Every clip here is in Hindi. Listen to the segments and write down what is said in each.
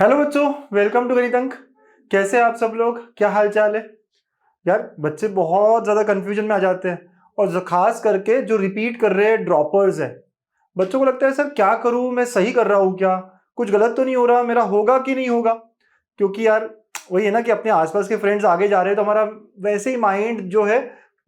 हेलो बच्चों, वेलकम टू गणित अंक। कैसे हैं आप सब लोग? क्या हाल चाल है? यार बच्चे बहुत ज़्यादा कंफ्यूजन में आ जाते हैं और खास करके जो रिपीट कर रहे हैं ड्रॉपर्स है। बच्चों को लगता है सर क्या करूं, मैं सही कर रहा हूं क्या, कुछ गलत तो नहीं हो रहा, मेरा होगा कि नहीं होगा। क्योंकि यार वही है ना कि अपने आसपास के फ्रेंड्स आगे जा रहे हैं तो हमारा वैसे ही माइंड जो है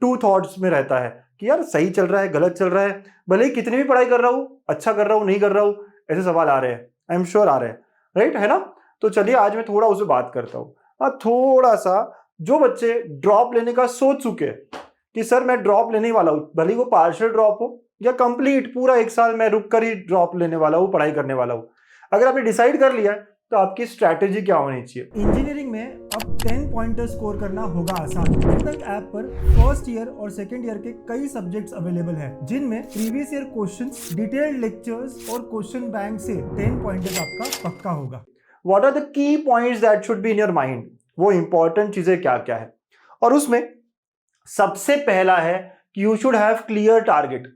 टू थॉट्स में रहता है कि यार सही चल रहा है गलत चल रहा है, भले ही कितनी भी पढ़ाई कर रहा हूँ, अच्छा कर रहा हूँ नहीं कर रहा हूँ, ऐसे सवाल आ रहे हैं। आई एम श्योर आ रहे हैं, राइट है ना? तो चलिए आज मैं थोड़ा उससे बात करता हूँ। थोड़ा सा जो बच्चे ड्रॉप लेने का सोच चुके कि सर मैं ड्रॉप लेने वाला हूँ, भले ही वो पार्शियल ड्रॉप हो या कंप्लीट पूरा एक साल मैं रुक कर ही ड्रॉप लेने वाला हूँ, पढ़ाई करने वाला हूँ। अगर आपने डिसाइड कर लिया है तो आपकी स्ट्रैटेजी क्या होनी चाहिए? इंजीनियरिंग में अब 10 पॉइंटर स्कोर करना होगा आसान। गणित ऐप पर फर्स्ट ईयर और सेकंड ईयर के कई सब्जेक्ट्स अवेलेबल हैं, जिनमें previous year questions, detailed lectures और क्वेश्चन बैंक से 10 पॉइंटर्स आपका पक्का होगा। What are the key points that should be in your mind, वो इंपॉर्टेंट चीजें क्या क्या है। और उसमें सबसे पहला है कि you should have clear target.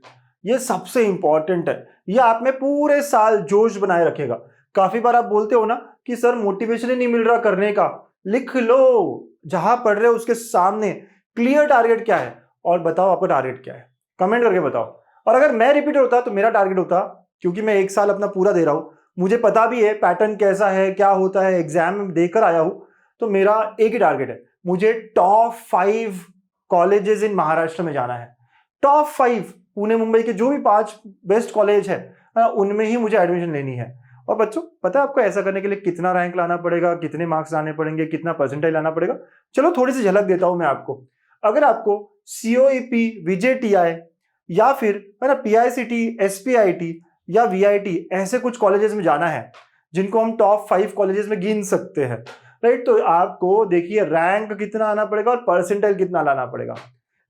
ये सबसे इंपॉर्टेंट है, ये आप में पूरे साल जोश बनाए रखेगा। काफी बार आप बोलते हो ना कि सर मोटिवेशन ही नहीं मिल रहा करने का। लिख लो जहां पढ़ रहे हो उसके सामने क्लियर टारगेट क्या है और बताओ आपका टारगेट क्या है, कमेंट करके बताओ। और अगर मैं रिपीटर होता तो मेरा टारगेट होता, क्योंकि मैं एक साल अपना पूरा दे रहा हूं, मुझे पता भी है पैटर्न कैसा है क्या होता है, एग्जाम में देकर आया हूं, तो मेरा एक ही टारगेट है, मुझे टॉप 5 कॉलेजेस इन महाराष्ट्र में जाना है। टॉप 5 पुणे मुंबई के जो भी 5 बेस्ट कॉलेज है उनमें ही मुझे एडमिशन लेनी है। और बच्चों पता है आपको ऐसा करने के लिए कितना रैंक लाना पड़ेगा, कितने मार्क्स लाने पड़ेंगे, कितना परसेंटाइल लाना पड़ेगा? चलो थोड़ी सी झलक देता हूं मैं आपको। अगर आपको सीओईपी, विजेटीआई या फिर है ना पीआईसीटी, एसपीआईटी या वीआईटी ऐसे कुछ कॉलेजेस में जाना है जिनको हम टॉप 5 कॉलेजेस में गिन सकते हैं, राइट? तो आपको देखिए रैंक कितना आना पड़ेगा और परसेंटाइल कितना लाना पड़ेगा।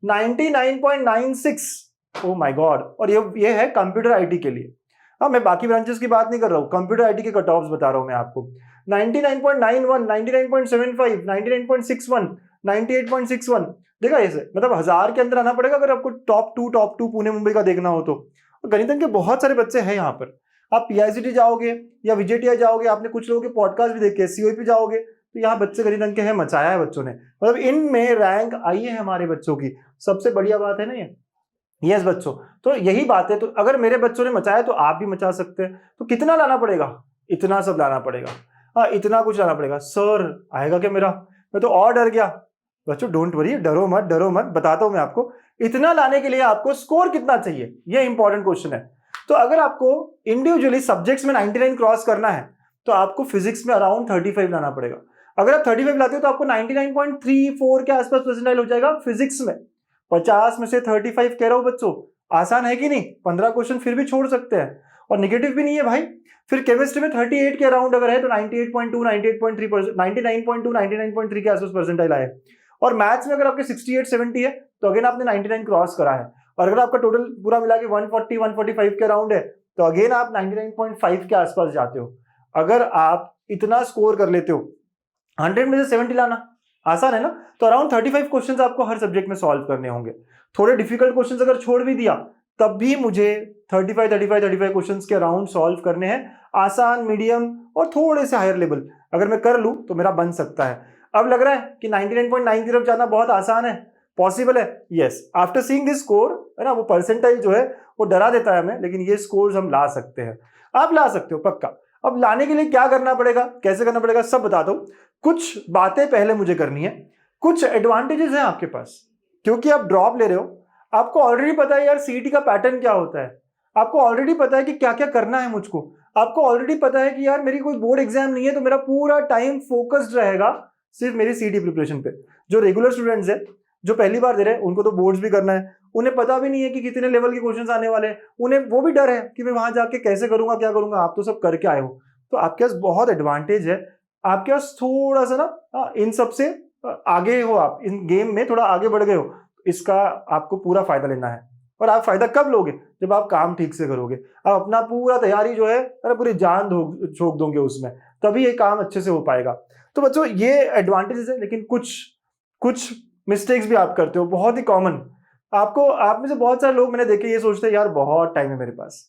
99.96। Oh my God. और ये है कंप्यूटर आईटी के लिए। हाँ, मैं बाकी ब्रांचेस की बात नहीं कर रहा हूँ, कंप्यूटर आईटी के कट ऑफ्स बता रहा हूँ मैं आपको। 99.91, 99.75, 99.61, 98.61। देखा ऐसे मतलब 1000 के अंदर आना पड़ेगा अगर आपको टॉप टू पुणे मुंबई का देखना हो तो। गणितज्ञ के बहुत सारे बच्चे हैं यहाँ पर। आप पीआईसीटी जाओगे या विजेटीआई जाओगे, आपने कुछ लोगों के पॉडकास्ट भी देखे, सीओपी जाओगे तो यहाँ बच्चे गणितज्ञ के हैं, मचाया है बच्चों ने, मतलब इनमें रैंक आई है हमारे बच्चों की। सबसे बढ़िया बात है ना ये। यस बच्चों, तो यही बात है। तो अगर मेरे बच्चों ने मचाया तो आप भी मचा सकते हैं। तो कितना लाना पड़ेगा? इतना सब लाना पड़ेगा। हाँ, इतना कुछ लाना पड़ेगा। सर आएगा क्या मेरा? मैं तो और डर गया। बच्चों डोंट वरी, डरो मत डरो मत, बताता हूं मैं आपको। इतना लाने के लिए आपको स्कोर कितना चाहिए, ये इंपॉर्टेंट क्वेश्चन है। तो अगर आपको इंडिविजुअली सब्जेक्ट्स में 99 क्रॉस करना है तो आपको फिजिक्स में अराउंड 35 लाना पड़ेगा। अगर आप 35 लाते हो तो आपको 99.34 के आसपास परसेंटाइल हो जाएगा फिजिक्स में। 50 में से 35 कह रहा हूं बच्चों, आसान है कि नहीं? 15 क्वेश्चन फिर भी छोड़ सकते हैं और निगेटिव भी नहीं है भाई। फिर केमिस्ट्री में 38 के अराउंड अगर है तो 98.2, 98.3, 99.2, 99.3 के आसपास परसेंटाइल आए। और मैथ्स में अगर आपके 68, 70 है तो अगेन आपने 99 क्रॉस करा है। और अगर आपका टोटल पूरा मिला के 140, 145 के अराउंड है तो अगेन आप 99.5 के आसपास जाते हो। अगर आप इतना स्कोर कर लेते हो, 100 में से 70 लाना आसान है ना? तो अराउंड 35 क्वेश्चंस आपको हर सब्जेक्ट में सॉल्व करने होंगे। थोड़े डिफिकल्ट क्वेश्चंस अगर छोड़ भी दिया तब भी मुझे 35 क्वेश्चंस के अराउंड सॉल्व करने हैं, आसान, मीडियम और थोड़े से हायर लेवल। अगर मैं कर लूं तो मेरा बन सकता है। अब लग रहा है कि 99.9 की तरफ जाना बहुत आसान है, पॉसिबल है। Yes, after seeing this score है ना, वो परसेंटाइल जो है वो डरा देता है हमें, लेकिन ये स्कोर्स हम ला सकते हैं। आप ला सकते हो पक्का। अब लाने के लिए क्या करना पड़ेगा, कैसे करना पड़ेगा, सब बताता हूं। कुछ बातें पहले मुझे करनी है। कुछ एडवांटेजेस हैं आपके पास क्योंकि आप ड्रॉप ले रहे हो। आपको ऑलरेडी पता है यार सीईटी का पैटर्न क्या होता है, आपको ऑलरेडी पता है कि क्या क्या करना है मुझको, आपको ऑलरेडी पता है कि यार मेरी कोई बोर्ड एग्जाम नहीं है तो मेरा पूरा टाइम फोकस्ड रहेगा सिर्फ मेरी सीईटी प्रिपरेशन पे। जो रेगुलर स्टूडेंट्स है, जो पहली बार दे रहे हैं, उनको तो बोर्ड्स भी करना है, उन्हें पता भी नहीं है कि कितने लेवल के क्वेश्चंस आने वाले हैं, उन्हें वो भी डर है कि मैं वहां जाके कैसे करूंगा क्या करूंगा। आप तो सब करके आए हो, तो आपके पास बहुत एडवांटेज है। आपके पास थोड़ा सा ना इन सब से आगे हो, आप इन गेम में थोड़ा आगे बढ़ गए हो, इसका आपको पूरा फायदा लेना है। और आप फायदा कब लोगे? जब आप काम ठीक से करोगे, आप अपना पूरा तैयारी जो है अरे पूरी जान झोंक दोगे उसमें, तभी ये काम अच्छे से हो पाएगा। तो बच्चों ये एडवांटेजेस है, लेकिन कुछ कुछ मिस्टेक्स भी आप करते हो, बहुत ही कॉमन। आप में से बहुत सारे लोग मैंने देखे ये सोचते हैं यार बहुत टाइम है मेरे पास,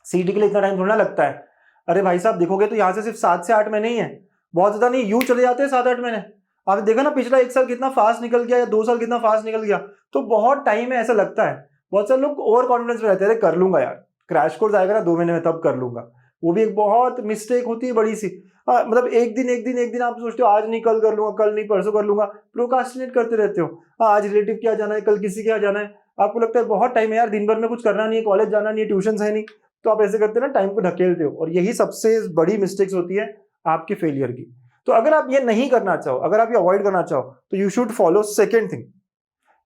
सीटी के लिए इतना टाइम थोड़ा लगता है। अरे भाई साहब देखोगे तो यहाँ से सिर्फ 7 से 8 महीने ही है, बहुत ज्यादा नहीं, यूं चले जाते हैं 7-8 महीने। आप देखा ना पिछला 1 साल कितना फास्ट निकल गया या 2 साल कितना फास्ट निकल गया, तो बहुत टाइम है ऐसा लगता है। बहुत सारे लोग ओवर कॉन्फिडेंस में रहते हैं, अरे कर लूंगा यार, क्रैश कोर्स आएगा ना 2 महीने में तब कर लूंगा, वो भी एक बहुत मिस्टेक होती है बड़ी सी। मतलब एक दिन आप सोचते हो आज नहीं कल कर लूंगा, कल नहीं परसों कर लूंगा, प्रोकास्टिनेट करते रहते हो। आज रिलेटिव के यहाँ जाना है, कल किसी के यहाँ जाना है, आपको लगता है बहुत टाइम है यार, दिन भर में कुछ करना नहीं है, कॉलेज जाना नहीं है, ट्यूशन है नहीं, तो आप ऐसे करते हो ना, टाइम को ढकेलते हो, और यही सबसे बड़ी मिस्टेक्स होती है आपके फेलियर की। तो अगर आप ये नहीं करना चाहो, अगर आप ये अवॉइड करना चाहो, तो you should follow second thing,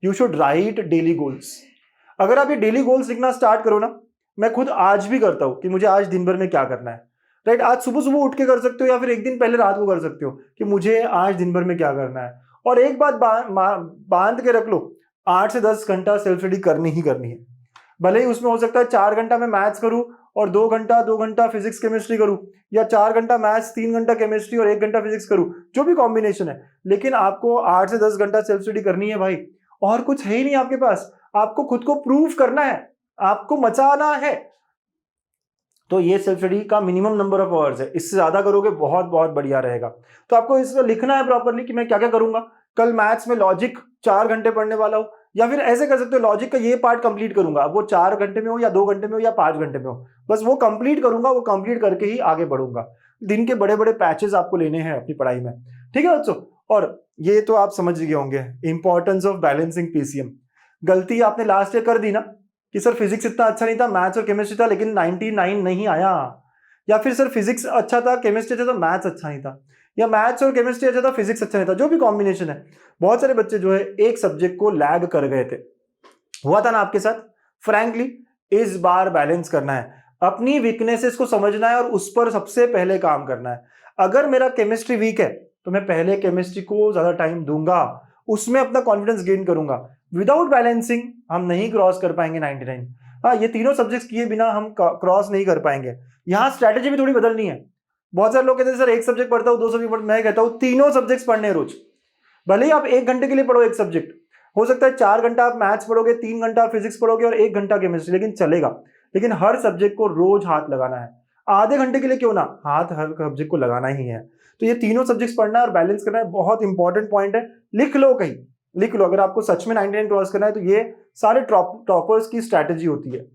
you should write daily goals. अगर आप ये डेली गोल्स लिखना स्टार्ट करो ना, मैं खुद आज भी करता हूं कि मुझे आज दिन भर में क्या करना है, राइट। आज सुबह सुबह उठ के कर सकते हो या फिर एक दिन पहले रात को कर सकते हो कि मुझे आज दिन भर में क्या करना है। और एक बात बांध के रख लो, 8 से 10 घंटा सेल्फ स्टडी करनी ही करनी है। भले ही उसमें हो सकता है 4 घंटा मैं मैथ्स करूं और 2 घंटा फिजिक्स केमिस्ट्री करूं, या 4 घंटा मैथ्स 3 घंटा केमिस्ट्री और 1 घंटा फिजिक्स करूं, जो भी कॉम्बिनेशन है, लेकिन आपको 8 से 10 घंटा सेल्फ स्टडी करनी है भाई। और कुछ है ही नहीं आपके पास, आपको खुद को प्रूव करना है, आपको मचाना है। तो ये सेल्फ स्टडी का मिनिमम नंबर ऑफ आवर्स है, इससे ज्यादा करोगे बहुत बहुत बढ़िया रहेगा। तो आपको इसको लिखना है प्रॉपरली कि मैं क्या क्या करूंगा। कल मैथ्स में लॉजिक 4 घंटे पढ़ने वाला हूं, या फिर ऐसे कर सकते हो लॉजिक का ये पार्ट कंप्लीट करूंगा, वो 4 घंटे में हो या 2 घंटे में हो या 5 घंटे में हो, बस वो कंप्लीट करूंगा, वो कंप्लीट करके ही आगे बढ़ूंगा। दिन के बड़े बड़े पैचेस आपको लेने हैं अपनी पढ़ाई में, ठीक है बच्चों। और ये तो आप समझ गए होंगे इंपॉर्टेंस ऑफ बैलेंसिंग पीसीएम। गलती आपने लास्ट ईयर कर दी ना कि सर फिजिक्स इतना अच्छा नहीं था, मैथ्स और केमिस्ट्री था लेकिन 99 नहीं आया, या फिर सर फिजिक्स अच्छा था केमिस्ट्री अच्छा था मैथ्स अच्छा नहीं था, या मैथ्स और केमिस्ट्री अच्छा था फिजिक्स अच्छा नहीं था, जो भी कॉम्बिनेशन है। बहुत सारे बच्चे जो है एक सब्जेक्ट को लैग कर गए थे, हुआ था ना आपके साथ। फ्रैंकली इस बार बैलेंस करना है, अपनी वीकनेसेस को समझना है और उस पर सबसे पहले काम करना है। अगर मेरा केमिस्ट्री वीक है तो मैं पहले केमिस्ट्री को ज्यादा टाइम दूंगा, उसमें अपना कॉन्फिडेंस गेन करूंगा। विदाउट बैलेंसिंग हम नहीं क्रॉस कर पाएंगे 99। हाँ, ये तीनों सब्जेक्ट्स किए बिना हम क्रॉस नहीं कर पाएंगे। यहाँ स्ट्रैटेजी भी थोड़ी बदलनी है। बहुत सारे लोग कहते हैं सर एक सब्जेक्ट पढ़ता हूँ 2 सब्जेक्ट पढ़ता, मैं कहता हूँ तीनों सब्जेक्ट्स पढ़ने रोज। भले ही आप 1 घंटे के लिए पढ़ो एक सब्जेक्ट, हो सकता है 4 घंटा आप मैथ्स पढ़ोगे, 3 घंटा फिजिक्स पढ़ोगे और 1 घंटा केमिस्ट्री, लेकिन चलेगा। लेकिन हर सब्जेक्ट को रोज हाथ लगाना है, आधे घंटे के लिए क्यों ना, हाथ हर सब्जेक्ट को लगाना ही है। तो ये तीनों सब्जेक्ट्स पढ़ना है और बैलेंस करना है, बहुत इंपॉर्टेंट पॉइंट है। लिख लो, कहीं लिख लो, अगर आपको सच में 99 क्रॉस करना है तो ये सारे टॉपर्स की स्ट्रैटेजी होती है।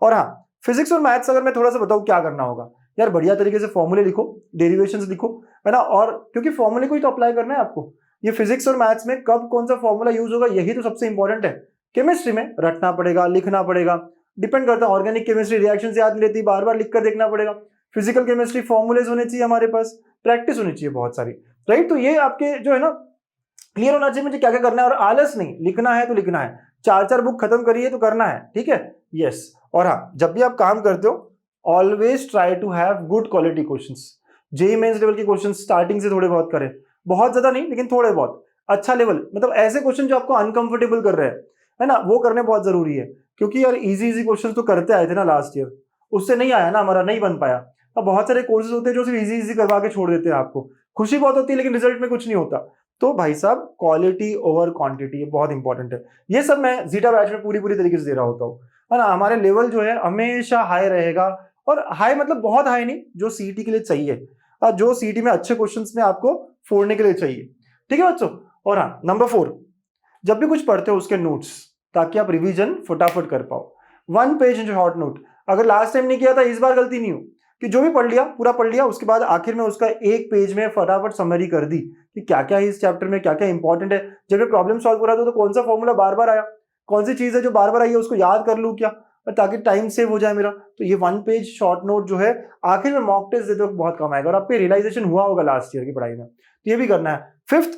और हाँ, फिजिक्स और मैथ्स अगर मैं थोड़ा सा बताऊं क्या करना होगा, यार बढ़िया तरीके से फॉर्मूले लिखो, डेरिवेशंस लिखो, है ना, और क्योंकि फॉर्मूले को ही तो अप्लाई करना है आपको। ये फिजिक्स और मैथ्स में कब कौन सा फॉर्मूला यूज होगा यही तो सबसे इंपॉर्टेंट है। केमिस्ट्री में रटना पड़ेगा, लिखना पड़ेगा, डिपेंड करता है। ऑर्गेनिक केमिस्ट्री रिएक्शन याद नहीं रहती, बार बार लिख कर देखना पड़ेगा। फिजिकल केमिस्ट्री फॉर्मूलेज होने चाहिए हमारे पास, प्रैक्टिस होनी चाहिए बहुत सारी, राइट। तो ये आपके जो है ना क्लियर होना चाहिए मुझे क्या क्या करना है। और आलस नहीं, लिखना है तो लिखना है, 4-4 बुक खत्म करिए तो करना है, ठीक है, यस। और हाँ, जब भी आप काम करते हो always try to have good quality questions. JEE Mains level के क्वेश्चन स्टार्टिंग से थोड़े बहुत करें, बहुत ज्यादा नहीं लेकिन थोड़े बहुत, अच्छा लेवल, मतलब ऐसे क्वेश्चन जो आपको अनकंफर्टेबल कर रहे हैं, है ना, वो करने बहुत जरूरी है। क्योंकि यार इजी इजी क्वेश्चन तो करते आए थे ना लास्ट ईयर, उससे नहीं आया ना, हमारा नहीं बन पाया। अब बहुत सारे कोर्सेज होते हैं जो सिर्फ इजी इजी करवा के छोड़ देते हैं, आपको खुशी बहुत होती है लेकिन रिजल्ट में कुछ नहीं होता। तो भाई साहब क्वालिटी ओवर क्वांटिटी, ये बहुत इंपॉर्टेंट है। ये सब मैं जीटा बैच में पूरी तरीके से दे रहा होता हूँ, है ना। हमारे लेवल जो है हमेशा हाई रहेगा, और हाई मतलब बहुत हाई नहीं, जो सीईटी के लिए चाहिए, जो सीईटी में अच्छे क्वेश्चंस में आपको फोड़ने के लिए चाहिए, ठीक है बच्चों। और हाँ, नंबर 4, जब भी कुछ पढ़ते हो उसके नोट्स, ताकि आप रिवीजन फटाफट कर पाओ। 1 पेज शॉर्ट नोट, अगर लास्ट टाइम नहीं किया था इस बार गलती नहीं हो कि जो भी पढ़ लिया पूरा पढ़ लिया, उसके बाद आखिर में उसका 1 पेज में फटाफट समरी कर दी कि क्या क्या है इस चैप्टर में, क्या क्या इंपॉर्टेंट है। जब मैं प्रॉब्लम सॉल्व कर रहा था तो कौन सा फॉर्मूला बार बार आया, कौन सी चीज है जो बार बार आई है उसको याद कर लूं क्या, ताकि टाइम सेव हो जाए मेरा। तो ये 1 पेज शॉर्ट नोट जो है आखिर में मॉक टेस्ट देते वक्त बहुत कम आएगा, और आपको रियलाइजेशन हुआ होगा लास्ट ईयर की पढ़ाई में। तो ये भी करना है। 5th,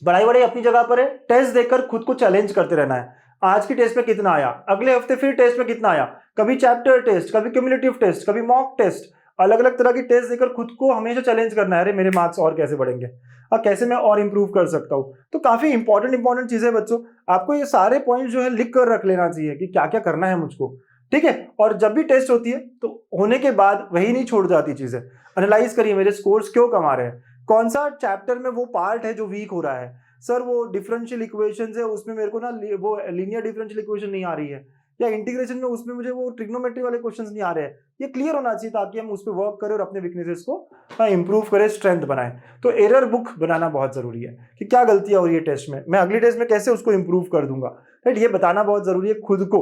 पढ़ाई अपनी जगह पर है, टेस्ट देकर खुद को चैलेंज करते रहना है। आज की टेस्ट में कितना आया, अगले हफ्ते फिर टेस्ट में कितना आया, कभी चैप्टर टेस्ट, कभी क्यूमुलेटिव टेस्ट, कभी मॉक टेस्ट, अलग अलग तरह की टेस्ट देकर खुद को हमेशा चैलेंज करना है। अरे मेरे मार्क्स और कैसे बढ़ेंगे, कैसे मैं और इंप्रूव कर सकता हूँ। तो काफी इंपॉर्टेंट चीजें बच्चों, आपको ये सारे पॉइंट जो है लिख कर रख लेना चाहिए कि क्या क्या करना है मुझको, ठीक है। और जब भी टेस्ट होती है तो होने के बाद वही नहीं छोड़ जाती चीजें, एनालाइज करिए मेरे स्कोर्स क्यों कम आ रहे हैं, कौन सा चैप्टर में वो पार्ट है जो वीक हो रहा है। सर वो डिफरेंशियल इक्वेशंस है, उसमें मेरे को ना वो लीनियर डिफरेंशियल इक्वेशन नहीं आ रही है, या इंटीग्रेशन में उसमें मुझे वो ट्रिग्नोमेट्री वाले क्वेश्चंस नहीं आ रहे हैं, ये क्लियर होना चाहिए ताकि हम उस पर वर्क करें और अपने वीकनेसेस को इंप्रूव करें, स्ट्रेंथ बनाएं। तो एरर बुक बनाना बहुत जरूरी है कि क्या गलतियां हो रही है टेस्ट में, मैं अगली टेस्ट में कैसे उसको इंप्रूव कर दूंगा, राइट। ये बताना बहुत जरूरी है खुद को,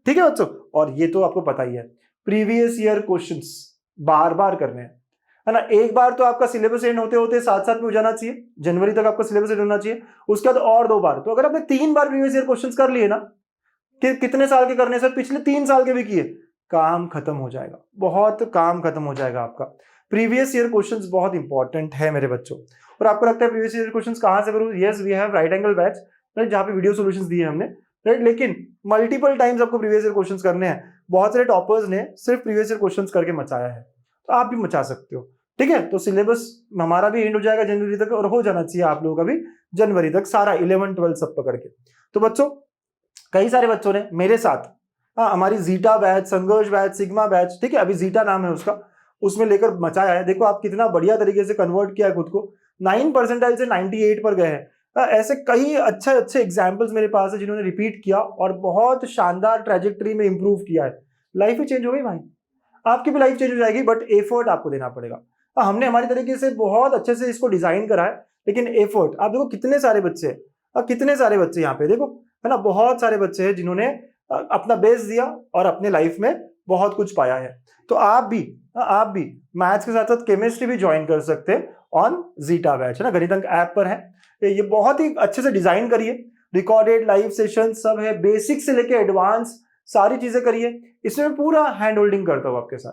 ठीक है बच्चों। और ये तो आपको पता ही है, प्रीवियस ईयर क्वेश्चंस बार बार करने हैं, है ना। एक बार तो आपका सिलेबस एंड होते होते साथ साथ में हो जाना चाहिए, जनवरी तक आपका सिलेबस एंड होना चाहिए, उसके बाद और 2 बार। तो अगर आपने 3 बार प्रीवियस ईयर क्वेश्चंस कर लिए ना, कि कितने साल के करने सर, पिछले 3 साल के भी किए, काम खत्म हो जाएगा, बहुत काम खत्म हो जाएगा आपका। प्रीवियस ईयर क्वेश्चंस बहुत इंपॉर्टेंट है मेरे बच्चों। और आपको लगता है प्रीवियस ईयर क्वेश्चंस कहां से करूं? Yes, we have right angle batch, right, जहां पे वीडियो सॉल्यूशंस दिए हमने, राइट। लेकिन मल्टीपल टाइम्स आपको प्रीवियस ईयर क्वेश्चंस करने हैं। बहुत सारे टॉपर्स ने सिर्फ प्रीवियस ईयर क्वेश्चंस करके मचाया है, तो आप भी मचा सकते हो, ठीक है। तो सिलेबस हमारा भी एंड हो जाएगा जनवरी तक, और हो जाना चाहिए आप लोगों का भी जनवरी तक, सारा 11 12 सब पकड़ के। तो बच्चों, कई सारे बच्चों ने मेरे साथ हमारी जीटा बैच, संघर्ष बैच, सिग्मा बैच, ठीक है, अभी जीटा नाम है उसका, उसमें लेकर मचाया है। देखो आप कितना बढ़िया तरीके से कन्वर्ट किया है खुद को, 9 परसेंटाइल से 98 पर गए हैं। ऐसे कई अच्छे अच्छे एग्जाम्पल्स मेरे पास है जिन्होंने रिपीट किया और बहुत शानदार ट्रेजेक्टरी में इंप्रूव किया है। लाइफ ही चेंज हो गई भाई, आपकी भी लाइफ चेंज हो जाएगी, बट एफर्ट आपको देना पड़ेगा। हमने हमारी तरीके से बहुत अच्छे से इसको डिजाइन करा है, लेकिन एफर्ट, आप देखो कितने सारे बच्चे हैं, कितने सारे बच्चे यहाँ पे देखो, है ना, बहुत सारे बच्चे हैं जिन्होंने अपना बेस्ट दिया और अपने लाइफ में बहुत कुछ पाया है। तो आप भी मैथ्स के साथ साथ केमिस्ट्री भी ज्वाइन कर सकते हैं ऑन जीटा बैच, है ना, गणित अंक ऐप पर है। ये बहुत ही अच्छे से डिजाइन करिए, रिकॉर्डेड लाइव सेशन सब है, बेसिक से लेके एडवांस सारी चीजें करिए। इसमें पूरा हैंड होल्डिंग करता हूँ आपके साथ,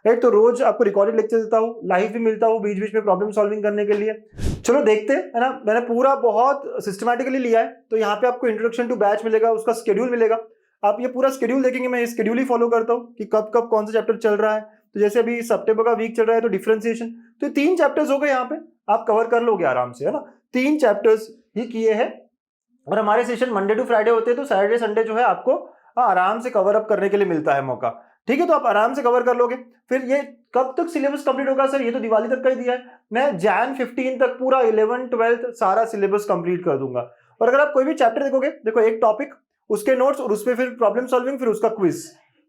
राइट। तो रोज आपको रिकॉर्डेड लेक्चर देता हूँ, लाइव भी मिलता हूँ बीच बीच में प्रॉब्लम सॉल्विंग करने के लिए। चलो देखते हैं, है ना, मैंने पूरा बहुत सिस्टमैटिकली लिया है। तो यहाँ पे आपको इंट्रोडक्शन टू बैच मिलेगा, उसका शेड्यूल मिलेगा, आप ये पूरा शेड्यूल देखेंगे। मैं शेड्यूल ही फॉलो करता हूँ कि कब कब कौन सा चैप्टर चल रहा है। तो जैसे अभी सितंबर का वीक चल रहा है तो डिफरेंशिएशन, तो 3 चैप्टर्स हो गए, यहाँ पे आप कवर कर लोगे आराम से, है ना। 3 चैप्टर्स ही किए हैं, और हमारे सेशन मंडे टू फ्राइडे होते हैं, तो सैटरडे संडे जो है आपको आराम से कवर अप करने के लिए मिलता है मौका, ठीक है। तो आप आराम से कवर कर लोगे। फिर ये कब तक सिलेबस कंप्लीट होगा सर? ये तो दिवाली तक का ही दिया है, मैं जैन 15 तक पूरा 11 12 सारा सिलेबस कंप्लीट कर दूंगा। और अगर आप कोई भी चैप्टर देखोगे, देखो एक टॉपिक, उसके नोट्स, और उसपे फिर प्रॉब्लम सॉल्विंग, फिर उसका क्विज,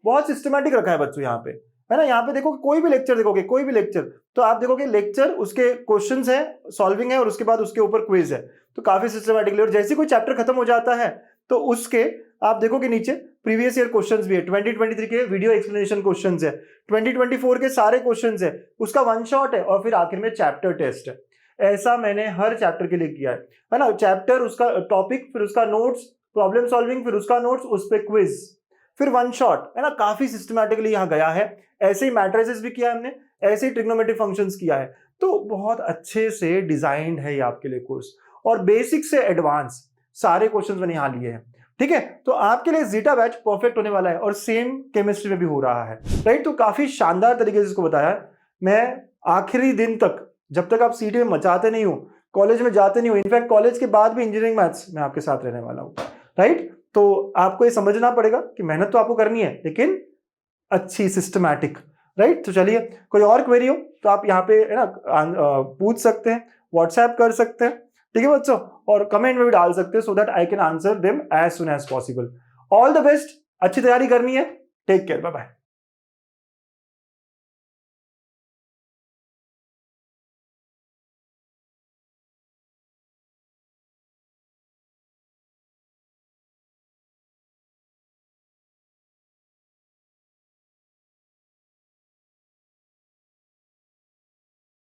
बहुत सिस्टमैटिक रखा है बच्चों यहाँ पे, है ना। यहाँ पे देखो कोई भी लेक्चर देखोगे, कोई भी लेक्चर, तो आप देखोगे लेक्चर, उसके क्वेश्चंस है, सॉल्विंग है, और उसके बाद उसके ऊपर क्विज है, तो काफी सिस्टमैटिकली। और जैसे कोई चैप्टर खत्म हो जाता है तो उसके आप देखोगे नीचे प्रीवियस ईयर क्वेश्चंस भी है, 2023 के वीडियो एक्सप्लेनेशन क्वेश्चंस है, 2024 के सारे क्वेश्चंस है, उसका वन शॉट है, और फिर आखिर में चैप्टर टेस्ट है। ऐसा मैंने हर चैप्टर के लिए किया है ना। चैप्टर, उसका टॉपिक, फिर उसका नोट्स, प्रॉब्लम सॉल्विंग, फिर उसका नोट्स, उस पर क्विज, फिर वन शॉट, है ना। काफी सिस्टमैटिकली यहाँ गया है। ऐसे ही मैट्रिसेस भी किया है हमने, ऐसे ही ट्रिग्नोमेट्री फंक्शंस किया है। तो बहुत अच्छे से डिजाइंड है ये आपके लिए कोर्स, और बेसिक से एडवांस सारे क्वेश्चंस मैंने यहाँ लिए हैं, ठीक है। तो आपके लिए जीटा बैच परफेक्ट होने वाला है, और सेम केमिस्ट्री में भी हो रहा है, राइट। तो काफी शानदार तरीके से इसको बताया है। मैं आखिरी दिन तक, जब तक आप सीटी में मचाते नहीं हो, कॉलेज में जाते नहीं हो, इनफैक्ट कॉलेज के बाद भी इंजीनियरिंग मैथ्स में आपके साथ रहने वाला हूँ, राइट। तो आपको ये समझना पड़ेगा कि मेहनत तो आपको करनी है, लेकिन अच्छी, सिस्टमैटिक, राइट। तो चलिए, कोई और क्वेरी हो तो आप यहाँ पे, है ना, पूछ सकते हैं, व्हाट्सएप कर सकते हैं, ठीक है बच्चों, और कमेंट में भी डाल सकते हैं, so that I can answer them as soon as possible. All the best, अच्छी तैयारी करनी है, टेक केयर, बाय बाय।